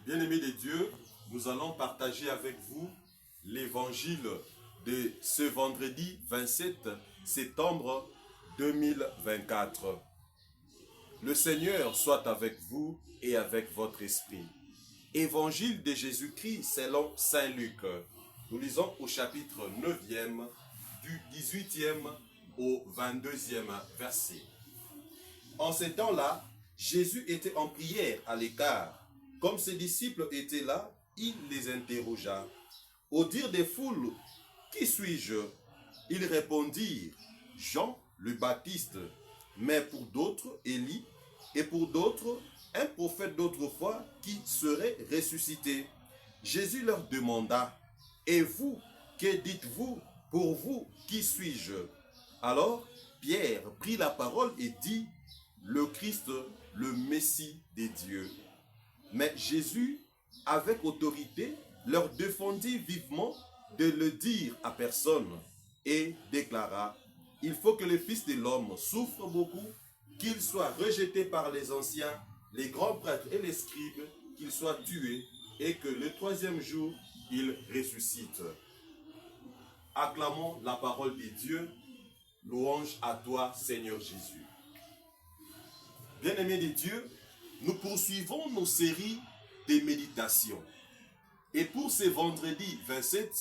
Bien-aimés de Dieu, nous allons partager avec vous l'évangile de ce vendredi 27 septembre 2024. Le Seigneur soit avec vous et avec votre esprit. Évangile de Jésus-Christ selon Saint Luc. Nous lisons au chapitre 9e, du 18e au 22e verset. En ces temps-là, Jésus était en prière à l'écart. Comme ses disciples étaient là, il les interrogea. Au dire des foules, « Qui suis-je » Ils répondirent, « Jean le Baptiste, mais pour d'autres, Élie, et pour d'autres, un prophète d'autrefois qui serait ressuscité. » Jésus leur demanda, « Et vous, que dites-vous? Pour vous, qui suis-je » Alors Pierre prit la parole et dit, « Le Christ, le Messie des dieux. » Mais Jésus, avec autorité, leur défendit vivement de le dire à personne et déclara, « Il faut que le Fils de l'homme souffre beaucoup, qu'il soit rejeté par les anciens, les grands prêtres et les scribes, qu'il soit tué et que le troisième jour, il ressuscite. » Acclamons la parole de Dieu. Louange à toi, Seigneur Jésus. Bien-aimés de Dieu, nous poursuivons nos séries de méditations. Et pour ce vendredi 27,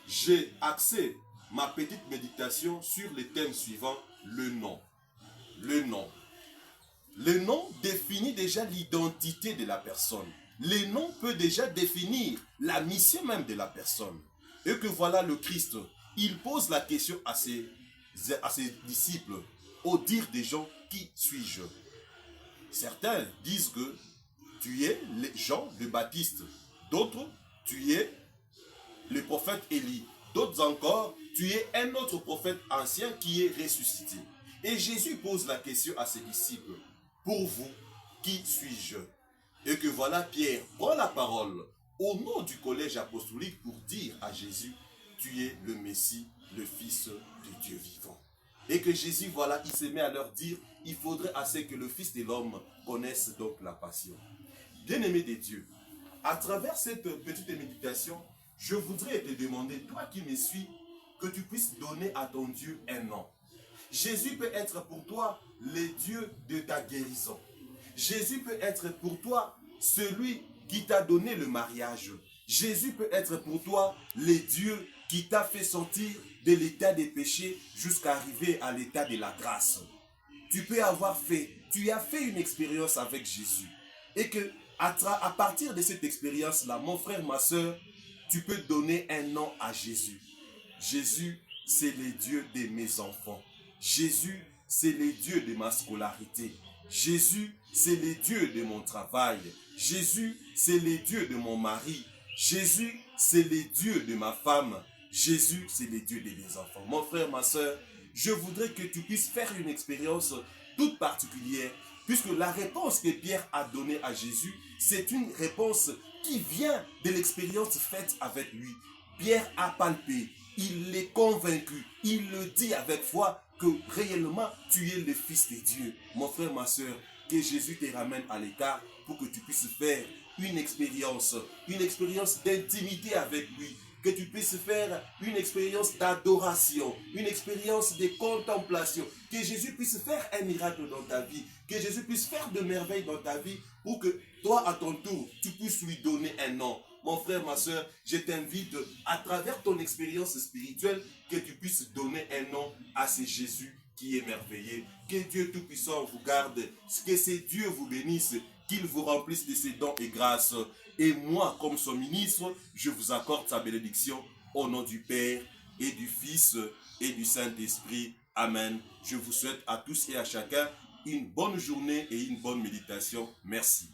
j'ai axé ma petite méditation sur le thème suivant, le nom. Le nom. Le nom définit déjà l'identité de la personne. Le nom peut déjà définir la mission même de la personne. Et que voilà le Christ, il pose la question à ses disciples, au dire des gens, qui suis-je? Certains disent que tu es Jean le Baptiste. D'autres, tu es le prophète Élie. D'autres encore, tu es un autre prophète ancien qui est ressuscité. Et Jésus pose la question à ses disciples. Pour vous, qui suis-je? Et que voilà Pierre prend la parole au nom du collège apostolique pour dire à Jésus, tu es le Messie, le Fils de Dieu vivant. Et que Jésus, voilà, il se met à leur dire, il faudrait assez que le Fils de l'homme connaisse donc la passion. Bien-aimé de Dieu, à travers cette petite méditation, je voudrais te demander, toi qui me suis, que tu puisses donner à ton Dieu un nom. Jésus peut être pour toi le Dieu de ta guérison. Jésus peut être pour toi celui qui t'a donné le mariage. Jésus peut être pour toi le Dieu qui t'a fait sortir de l'état des péchés jusqu'à arriver à l'état de la grâce. Tu as fait une expérience avec Jésus. Et que à partir de cette expérience-là, mon frère, ma soeur, tu peux donner un nom à Jésus. Jésus, c'est le Dieu de mes enfants. Jésus, c'est le Dieu de ma scolarité. Jésus, c'est le Dieu de mon travail. Jésus, c'est le Dieu de mon mari. Jésus, c'est le Dieu de ma femme. Jésus, c'est le Dieu de mes enfants. Mon frère, ma soeur, je voudrais que tu puisses faire une expérience toute particulière, puisque la réponse que Pierre a donnée à Jésus, c'est une réponse qui vient de l'expérience faite avec lui. Pierre a palpé, il est convaincu, il le dit avec foi que réellement tu es le Fils de Dieu. Mon frère, ma soeur, que Jésus te ramène à l'écart pour que tu puisses faire une expérience d'intimité avec lui, que tu puisses faire une expérience d'adoration, une expérience de contemplation, que Jésus puisse faire un miracle dans ta vie, que Jésus puisse faire de merveilles dans ta vie pour que toi, à ton tour, tu puisses lui donner un nom. Mon frère, ma soeur, je t'invite à travers ton expérience spirituelle que tu puisses donner un nom à ce Jésus qui est merveilleux. Que Dieu Tout-Puissant vous garde, que ces dieux vous bénissent, qu'il vous remplisse de ses dons et grâces. Et moi, comme son ministre, je vous accorde sa bénédiction au nom du Père et du Fils et du Saint-Esprit. Amen. Je vous souhaite à tous et à chacun une bonne journée et une bonne méditation. Merci.